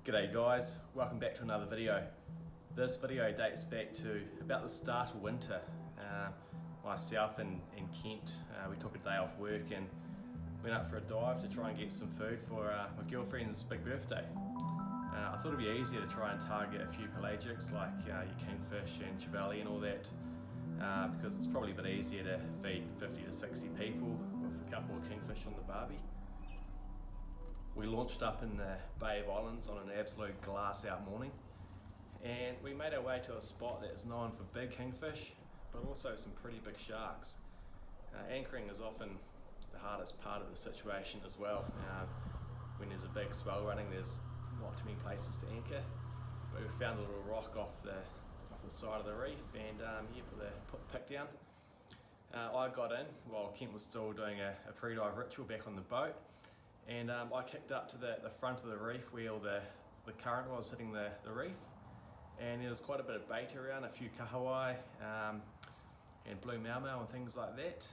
G'day guys, welcome back to another video. This video dates back to about the start of winter. Myself and Kent, we took a day off work and went up for a dive to try and get some food for my girlfriend's big birthday. I thought it'd be easier to try and target a few pelagics like your Kingfish and Trevally and all that, because it's probably a bit easier to feed 50 to 60 people with a couple of kingfish on the barbie. We launched up in the Bay of Islands on an absolute glass out morning, and we made our way to a spot that's known for big kingfish but also some pretty big sharks. Anchoring is often the hardest part of the situation as well. When there's a big swell running, there's not too many places to anchor, but we found a little rock off the side of the reef and put the pick down. I got in while Kent was still doing a pre-dive ritual back on the boat, and I kicked up to the front of the reef where all the current was hitting the reef, and there was quite a bit of bait around, a few kahawai and blue mau and things like that.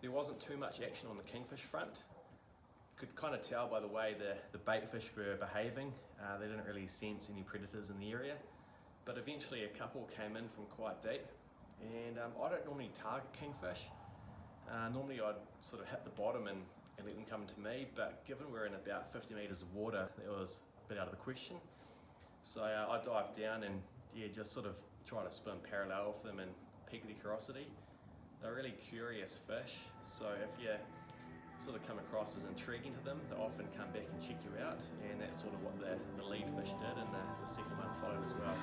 There wasn't too much action on the kingfish front. You could kind of tell by the way the bait fish were behaving. They didn't really sense any predators in the area, but eventually a couple came in from quite deep, and I don't normally target kingfish. Normally I'd sort of hit the bottom and let them come to me, but given we're in about 50 metres of water, that was a bit out of the question. So I dived down and just sort of try to swim parallel with them and pique their curiosity. They're really curious fish, so if you sort of come across as intriguing to them, they often come back and check you out, and that's sort of what the lead fish did, and the second one followed as well.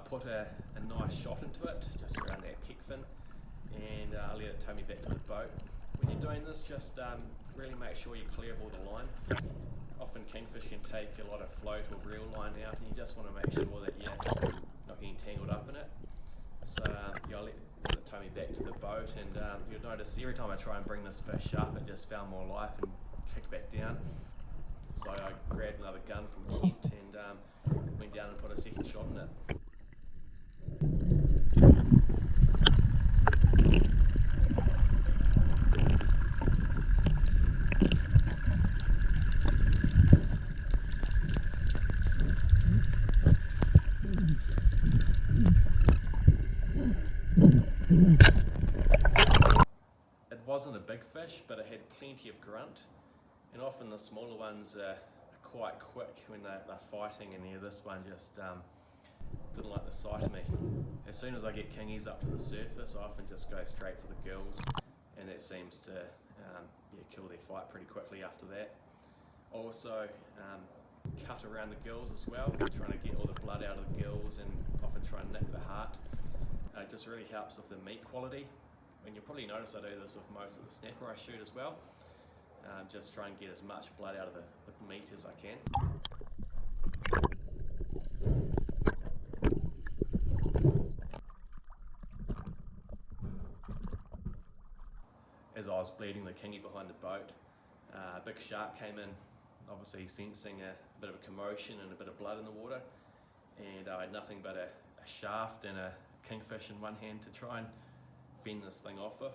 Put a nice shot into it, just around that peck fin, and I let it tow me back to the boat. When you're doing this, just really make sure you're clear of all the line. Often kingfish can take a lot of float or reel line out, and you just want to make sure that you're not getting tangled up in it. So I'll let it tow me back to the boat, and you'll notice every time I try and bring this fish up, it just found more life and kicked back down. So I grabbed another gun from Kent and went down and put a second shot in it. It wasn't a big fish, but it had plenty of grunt, and often the smaller ones are quite quick when they're fighting, and this one just didn't like the sight of me. As soon as I get kingies up to the surface, I often just go straight for the gills, and that seems to kill their fight pretty quickly after that. Also cut around the gills as well, trying to get all the blood out of the gills and often try and nick the heart. It just really helps with the meat quality, and you'll probably notice I do this with most of the snapper I shoot as well. Just try and get as much blood out of the meat as I can. As I was bleeding the kingy behind the boat, a big shark came in, obviously sensing a bit of a commotion and a bit of blood in the water, and I had nothing but a shaft and a kingfish in one hand to try and fend this thing off with.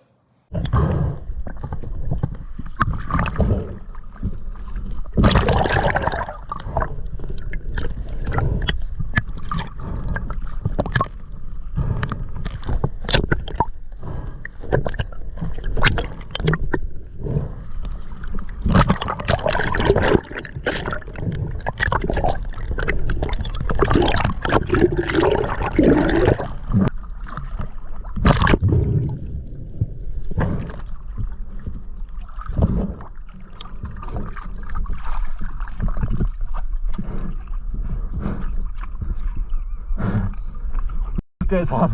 That's hard.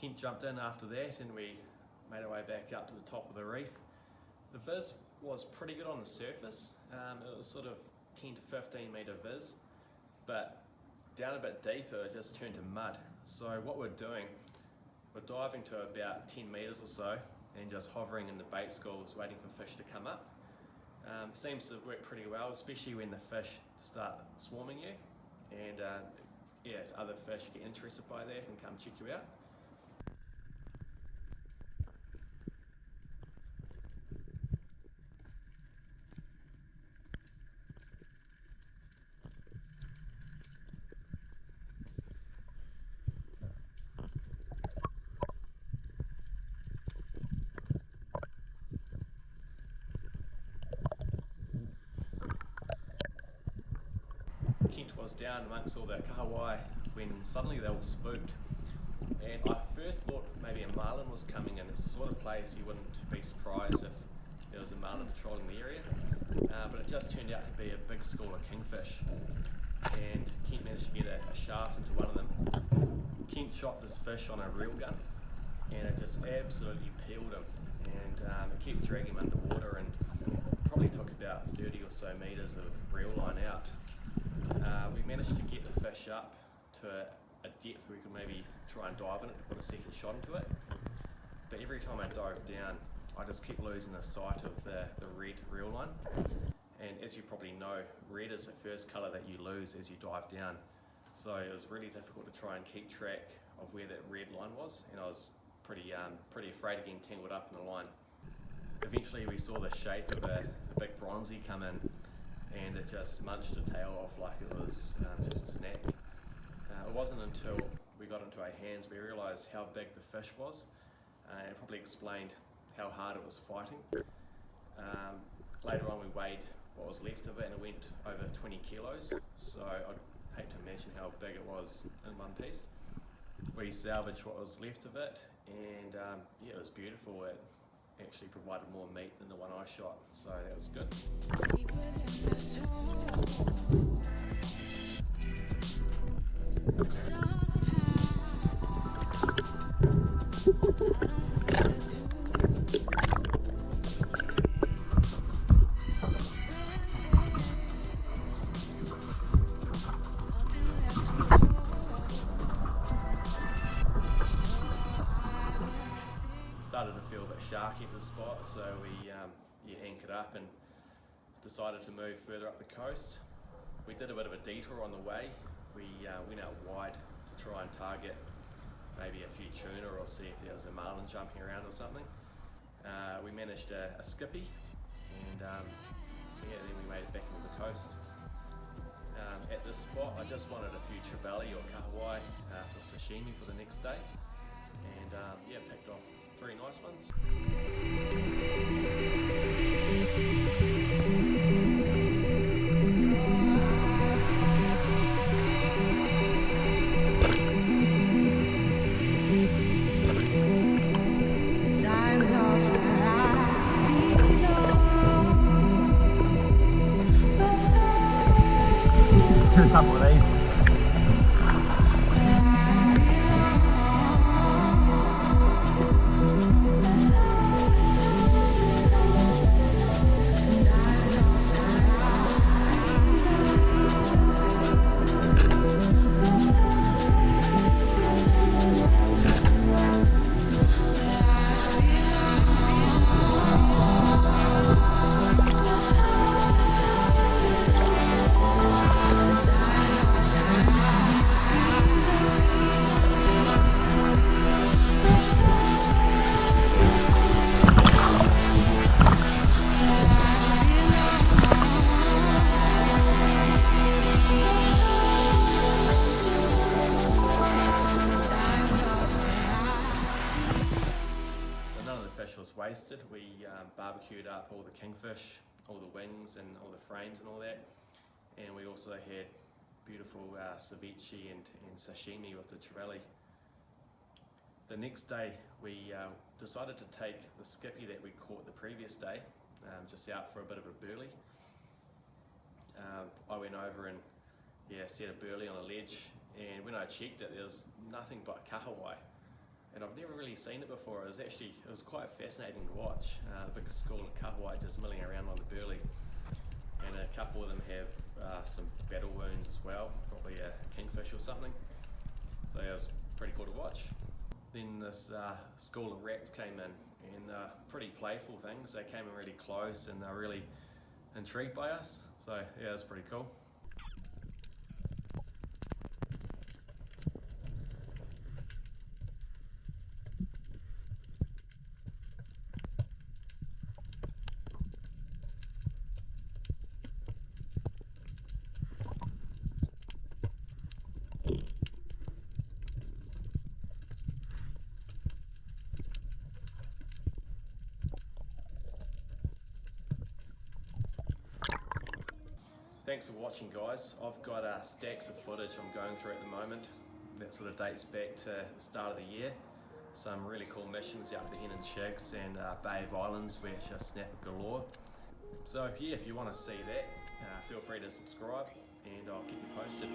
Kent jumped in after that and we made our way back up to the top of the reef. The viz was pretty good on the surface. It was sort of 10 to 15 metre viz, but down a bit deeper it just turned to mud. So what we're doing, we're diving to about 10 metres or so and just hovering in the bait schools waiting for fish to come up. Seems to work pretty well, especially when the fish start swarming you and yeah, other fish get interested by that and come check you out. Kent was down amongst all the kahawai when suddenly they all spooked, and I first thought maybe a marlin was coming in. It's the sort of place you wouldn't be surprised if there was a marlin patrolling the area, but it just turned out to be a big school of kingfish, and Kent managed to get a shaft into one of them. Kent shot this fish on a reel gun and it just absolutely peeled him, and it kept dragging him underwater and probably took about 30 or so metres of reel line out. We managed to get the fish up to a depth where we could maybe try and dive in it to put a second shot into it, but every time I dove down I just kept losing the sight of the red reel line, and as you probably know, red is the first colour that you lose as you dive down, so it was really difficult to try and keep track of where that red line was, and I was pretty afraid of getting tangled up in the line. Eventually we saw the shape of a big bronzy come in, and it just munched the tail off like it was just a snack. It wasn't until we got into our hands we realised how big the fish was, and it probably explained how hard it was fighting. Later on we weighed what was left of it and it went over 20 kilos, so I'd hate to imagine how big it was in one piece. We salvaged what was left of it, and yeah, it was beautiful. It actually provided more meat than the one I shot, so that was good. Started to feel a bit sharky at the spot, so we anchored up and decided to move further up the coast. We did a bit of a detour on the way. We went out wide to try and target maybe a few tuna or see if there was a marlin jumping around or something. We managed a skippy, and yeah, then we made it back into the coast. At this spot I just wanted a few Trevally or kahawai for sashimi for the next day, and yeah, picked off 3 nice ones. A couple of these. Was wasted. We barbecued up all the kingfish, all the wings and all the frames and all that, and we also had beautiful ceviche and sashimi with the Trevally. The next day we decided to take the skippy that we caught the previous day just out for a bit of a burley, I went over and set a burley on a ledge, and when I checked it, there was nothing but kahawai, and I've never really seen it before. It was quite fascinating to watch. The big school of kahawai just milling around on the burley, and a couple of them have some battle wounds as well, probably a kingfish or something. So it was pretty cool to watch. Then this school of rats came in, and they're pretty playful things. They came in really close and they're really intrigued by us. So yeah, it was pretty cool. Thanks for watching, guys. I've got stacks of footage I'm going through at the moment that sort of dates back to the start of the year. Some really cool missions out the Hen and Chigs and Bay of Islands, which are snapper galore. So yeah, if you want to see that, feel free to subscribe and I'll keep you posted.